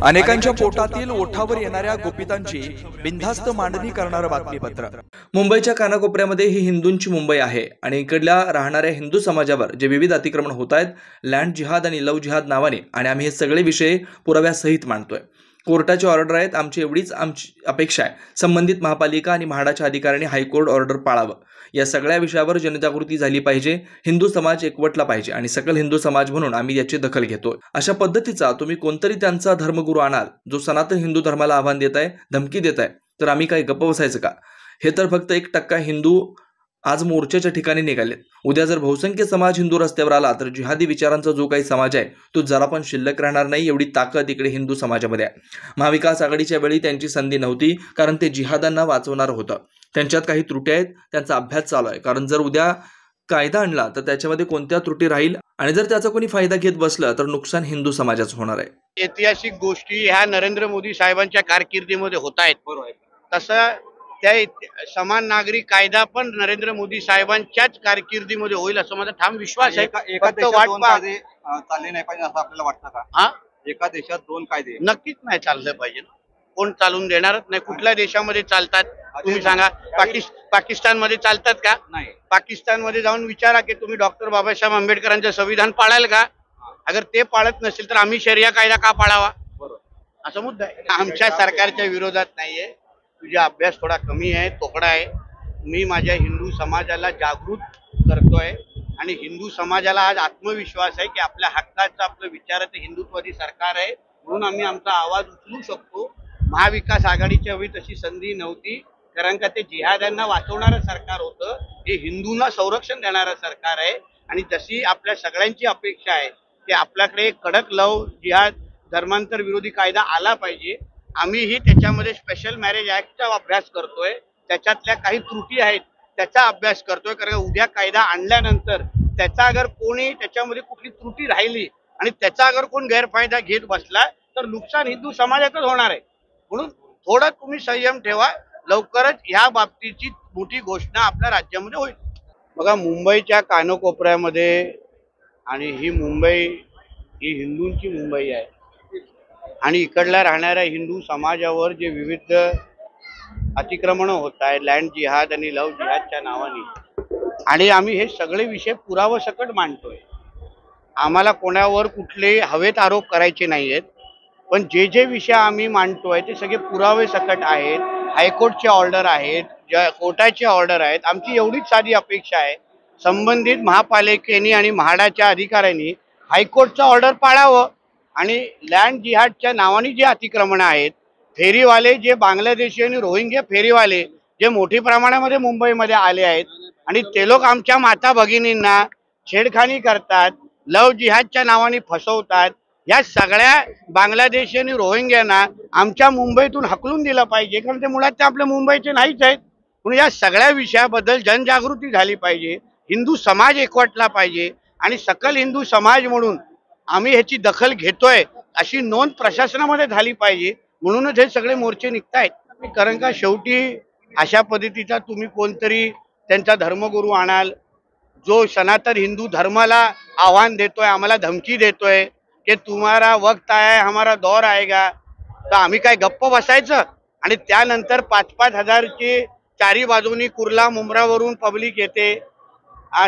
अनेकांच्या पोटातील ओठावर येणाऱ्या गुपितांची बिनधास्त मांडणी करणारं बातमीपत्र। मुंबईच्या कानाकोपऱ्यामध्ये ही हिंदूंची मुंबई आहे आणि इकडल्या राहणाऱ्या हिंदू समाजावर जे विविध अतिक्रमण होत आहेत लँड जिहाद आणि लव्ह जिहाद नावाने, आणि आम्ही हे सगळे विषय पुराव्यासहित मांडतोय। कोर्टाची ऑर्डर आहेत, आमची अपेक्षा आहे संबंधित महापालिका आणि म्हाडाच्या अधिकाऱ्यांनी हायकोर्ट ऑर्डर पाळावं। या सगळ्या विषयावर जनजागृती झाली पाहिजे, हिंदू समाज एकवटला पाहिजे आणि सकल हिंदू समाज म्हणून आम्ही याची दखल घेतो। अशा पद्धतीचा तुम्ही कोणतरी त्यांचा धर्मगुरू आणाल जो सनातन हिंदू धर्माला आव्हान देत आहे, धमकी देत आहे, तर आम्ही काय गप्प बसायचं का? हे तर फक्त 1% हिंदू आज मोर्चाच्या ठिकाणी निघालेत। उद्या जर बहुसंख्य समाज हिंदू रस्त्यावर आला तर जिहादी विचारांचा जो काही समाज आहे तो जरा पण शिल्लक राहणार नाही, एवढी ताकद इकडे हिंदू समाजामध्ये आहे। महाविकास आघाडीच्या वेळी त्यांची संधी नव्हती, कारण ते जिहादांना वाचवणार होतं। त्यांच्यात काही त्रुटी आहेत, त्यांचा अभ्यास चालू आहे, कारण जर उद्या कायदा आणला तर त्याच्यामध्ये कोणत्या त्रुटी राहील आणि जर त्याचा कोणी फायदा घेत बसलं तर नुकसान हिंदू समाजाचं होणार आहे। ऐतिहासिक गोष्टी ह्या नरेंद्र मोदी साहेबांच्या कारकिर्दीमध्ये होत आहेत, बरोबर। तसं त्या समान नागरी कायदा पण नरेंद्र मोदी साहेबांच्याच कारकिर्दीमध्ये होईल असं माझा ठाम विश्वास आहे। एका वाट चालले नाही पाहिजे असं आपल्याला वाटतं का? हा, एका देशात 2 कायदे नक्कीच नाही चाललं पाहिजे ना। कोण चालून देणारच नाही। कुठल्या देशामध्ये चालतात तुम्ही सांगा? पाकिस्तान मध्ये चालतात का? नाही। पाकिस्तान मध्ये जाऊन विचारा की तुम्ही डॉक्टर बाबासाहेब आंबेडकरांचं संविधान पाळाल का? अगर ते पाळत नसेल तर आम्ही शरिया कायदा का पाळावा? बरोबर, असा मुद्दा आहे। आमच्या सरकारच्या विरोधात नाहीये। तुझा अभ्यास थोडा कमी आहे, तोकडा आहे। मी माझ्या हिंदू समाजाला जागृत करतोय आणि हिंदू समाजाला आज आत्मविश्वास आहे की आपल्या हक्काचं, आपलं विचाराचं हिंदुत्ववादी सरकार आहे, म्हणून आम्ही आमचा आवाज उचलू शकतो। महाविकास आघाडीच्या वेळी तशी संधी नव्हती, कारण का ते जिहाद्यांना वाचवणारं सरकार होतं, हे हिंदूंना संरक्षण देणारं सरकार आहे। आणि जशी आपल्या सगळ्यांची अपेक्षा आहे की आपल्याकडे कडक लव जिहाद धर्मांतर विरोधी कायदा आला पाहिजे। आम्हीही त्याच्यामध्ये स्पेशल मॅरेज ऍक्टचा अभ्यास करतोय, त्याच्यातल्या काही त्रुटी आहेत त्याचा अभ्यास करतोय, कारण उद्या कायदा आणल्यानंतर त्याचा अगर कोणी त्याच्यामध्ये कुठली त्रुटी राहिली आणि त्याचा अगर कोण गैरफायदा घेत बसला तर नुकसान हिंदू समाजातच होणार आहे। म्हणून थोडं तुम्ही संयम ठेवा, लवकरच ह्या बाबतीची मोठी घोषणा आपल्या राज्यामध्ये होईल। बघा, मुंबईच्या कानकोपऱ्यामध्ये, आणि ही मुंबई ही हिंदूंची मुंबई आहे आणि इकडल्या राहणाऱ्या हिंदू समाजावर जे विविध अतिक्रमण होत आहे लँड जिहाद आणि लव्ह जिहादच्या नावाने, आणि आम्ही हे सगळे विषय पुरावासकट मांडतोय। आम्हाला कोणावर कुठले हवेत आरोप करायचे नाहीयेत, पण जे जे विषय आम्ही मांडतोय ते सगळे पुरावे सकट आहेत। हायकोर्टचे ऑर्डर आहेत, कोर्टाचे ऑर्डर आहेत। आमची एवढीच साधी अपेक्षा आहे, संबंधित महापालिकेने आणि म्हाडाच्या अधिकाऱ्यांनी हायकोर्टचं ऑर्डर पाळावं आणि लँड जिहादच्या नावाने जे अतिक्रमण आहेत, फेरीवाले जे बांगलादेशी आणि रोहिंग्या फेरीवाले जे मोठ्या प्रमाणामध्ये मुंबईमध्ये आले आहेत आणि ते लोक आमच्या माता भगिनींना छेडखानी करतात, लव जिहादच्या नावाने फसवतात, या सगळ्या बांगलादेशी आणि रोहिंग्यांना आमच्या मुंबईतून हकलून दिलं पाहिजे, कारण ते मुळात ते आपल्या मुंबईचे नाहीच आहेत। म्हणून या सगळ्या विषयाबद्दल जनजागृती झाली पाहिजे, हिंदू समाज एकवटला पाहिजे आणि सकल हिंदू समाज म्हणून आम्ही ह्याची दखल घेतोय अशी नोंद प्रशासनामध्ये झाली पाहिजे। म्हणूनच हे सगळे मोर्चे निघतायत। कारण का शेवटी अशा पद्धतीचा तुम्ही कोणतरी त्यांचा धर्मगुरू आणाल जो सनातन हिंदू धर्माला आव्हान देतोय, आम्हाला धमकी देतोय की तुम्हारा वक्त आया है, हमारा दौर आएगा, तर आम्ही काय गप्प बसायचं? आणि त्यानंतर 5-5 हजारची चारी बाजूनी कुर्ला मुंब्रावरून पब्लिक येते,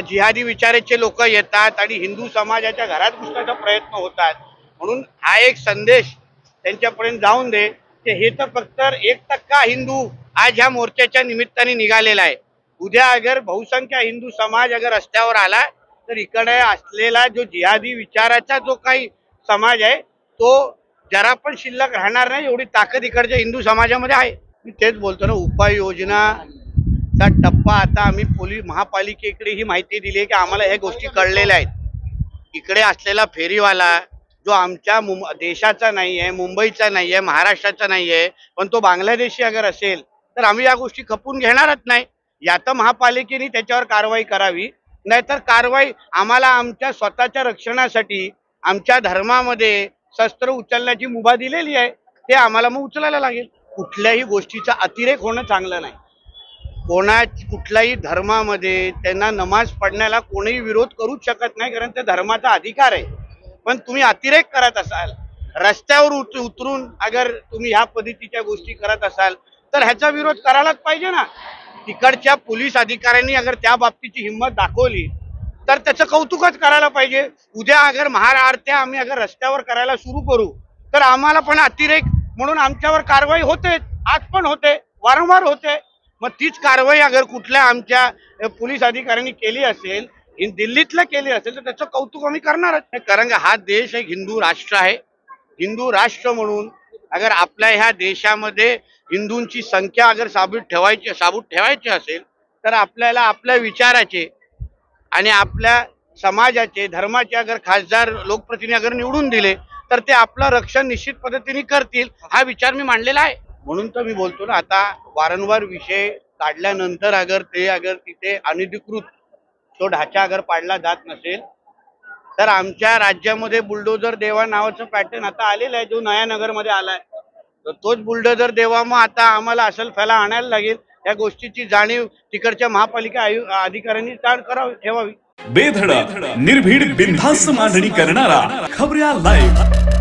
जिहादी विचाराचे लोक येतात आणि हिंदू समाजाच्या घरात घुसण्याचा प्रयत्न होतात। म्हणून हा एक संदेश त्यांच्यापर्यंत जाऊन दे की हे तर फक्त 1% हिंदू आज ह्या मोर्चाच्या निमित्ताने निघालेला आहे। उद्या अगर बहुसंख्य हिंदू समाज अगर रस्त्यावर आला तर इकडे असलेला जो जिहादी विचाराचा जो काही समाज आहे तो जरा पण शिल्लक राहणार नाही, एवढी ताकद इकडच्या हिंदू समाजामध्ये आहे। मी तेच बोलतो ना, उपाययोजनाचा टप्पा आता आम्ही महापालिकेकडे ही माहिती दिली आहे की आम्हाला ह्या गोष्टी कळलेल्या आहेत। इकडे असलेला फेरीवाला जो आमच्या देशाचा नाही आहे, मुंबईचा नाही आहे, महाराष्ट्राचा नाही आहे, पण तो बांगलादेशी अगर असेल तर आम्ही या गोष्टी खपून घेणारच नाही। या तर महापालिकेने त्याच्यावर कारवाई करावी, नाहीतर कारवाई आम्हाला आमच्या स्वतःच्या रक्षणासाठी आमच्या धर्मामध्ये शस्त्र उचलण्याची मुभा दिलेली आहे, ते आम्हाला मग उचलायला लागेल। कुठल्याही गोष्टीचा अतिरेक होणं चांगलं नाही। कुठल्याही धर्मामध्ये त्यांना नमाज पढण्याला कोणीही विरोध करूच शकत नाही, कारण त्या धर्माचा अधिकार आहे। पण तुम्ही अतिरेक करत असाल रस्त्यावर उतरून अगर तुम्ही ह्या पद्धतीच्या गोष्टी करत असाल तर ह्याचा विरोध करायलाच पाहिजे ना. तिकडच्या पोलीस अधिकाऱ्यांनी अगर त्या बाबतीची हिंमत दाखवली तर त्याचं कौतुकच करायला पाहिजे. उद्या अगर महाआरत्या आम्ही अगर रस्त्यावर करायला सुरू करू तर आम्हाला पण अतिरेक म्हणून आमच्यावर कारवाई होते, आज पण होते, वारंवार होते. मग तीच कारवाई अगर कुठल्या आमच्या पोलीस अधिकाऱ्यांनी केली असेल, दिल्लीतलं केली असेल, तर त्याचं कौतुक आम्ही करणारच. कारण हा देश एक हिंदू राष्ट्र आहे. हिंदू राष्ट्र म्हणून अगर आपल्या ह्या देशामध्ये हिंदूंची संख्या अगर साबूत ठेवायची असेल तर आपल्याला आपल्या विचाराचे आणि आपल्या समाजाचे धर्माचे अगर खासदार लोकप्रतिनिधी अगर निवडून दिले तर ते आपलं रक्षण निश्चित पद्धतीने करतील, हा विचार मी मांडलेला आहे. म्हणून तर मी बोलतो ना, आता वारंवार विषय काढल्यानंतर अगर तिथे अनधिकृत तो ढाचा अगर पाडला जात नसेल तर आमच्या राज्यामध्ये बुलडोजर देवा नावाचं पॅटर्न आता आलेलं आहे, जो नयानगरमध्ये आलाय. तर तोच बुलडोजर देवा मग आता आम्हाला असल फैला आणायला लागेल. या गोष्टीची जाणीव तिकडच्या महापालिका अधिकाऱ्यांनी ठेवावी. बेधडक निर्भीड बिनधास्त मांडणी करणारा खबऱ्या लाईव्ह.